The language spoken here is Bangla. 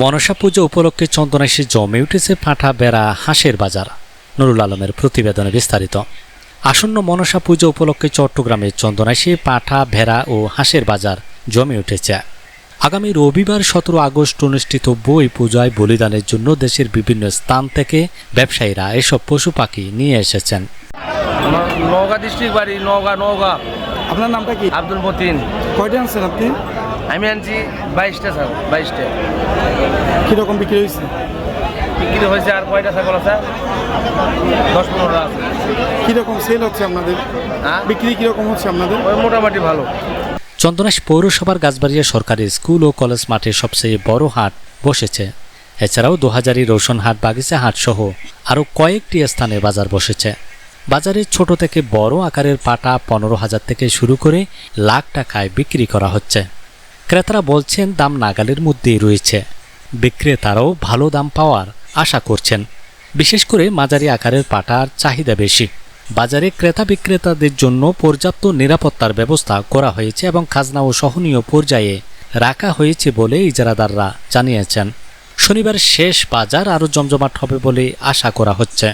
মনসা পুজো উপলক্ষে চন্দনাইশে জমে উঠেছে পাঁঠা বেড়া হাঁসের বাজার। নুরুল আলমের প্রতিবেদনে বিস্তারিত। আসন্ন মনসা পুজো উপলক্ষে চট্টগ্রামের চন্দনাইশে পাঁঠা ভেড়া ও হাঁসের বাজার জমে উঠেছে। আগামী রবিবার 17 আগস্ট অনুষ্ঠিত এই পূজায় বলিদানের জন্য দেশের বিভিন্ন স্থান থেকে ব্যবসায়ীরা এসব পশু পাখি নিয়ে এসেছেন। নওগাঁ ডিস্ট্রিক্ট বাড়ি, নওগাঁ। আপনার নামটা কি? আব্দুল মতিন। কয়টা আনছেন আপনি? আমি আনছি 22টা ছাগল। 22টা। কীরকম বিক্রি হয়েছে? বিক্রি হয়েছে। আর কয়টা ছাগল আছে? 10-15টা আছে। কীরকম সেল হচ্ছে আপনাদের? হ্যাঁ, বিক্রি কীরকম হচ্ছে আপনাদের? ওই মোটামুটি ভালো। চন্দনাইশ পৌরসভার গাছবাড়িয়া সরকারি স্কুল ও কলেজ মাঠে সবচেয়ে বড় হাট বসেছে। এছাড়াও 2000 রোশন হাট, বাগিচা হাট সহ আরও কয়েকটি স্থানে বাজার বসেছে। বাজারে ছোট থেকে বড় আকারের পাটা 15,000 থেকে শুরু করে লাখ টাকায় বিক্রি করা হচ্ছে। ক্রেতারা বলছেন দাম নাগালের মধ্যেই রয়েছে। বিক্রেতারাও ভালো দাম পাওয়ার আশা করছেন। বিশেষ করে মাঝারি আকারের পাটার চাহিদা বেশি। বাজারে ক্রেতা বিক্রেতাদের জন্য পর্যাপ্ত নিরাপত্তার ব্যবস্থা করা হয়েছে এবং খাজনা ও সহনীয় পর্যায়ে রাখা হয়েছে বলে ইজারাদাররা জানিয়েছেন। শনিবার শেষ বাজার আরও জমজমাট হবে বলে আশা করা হচ্ছে।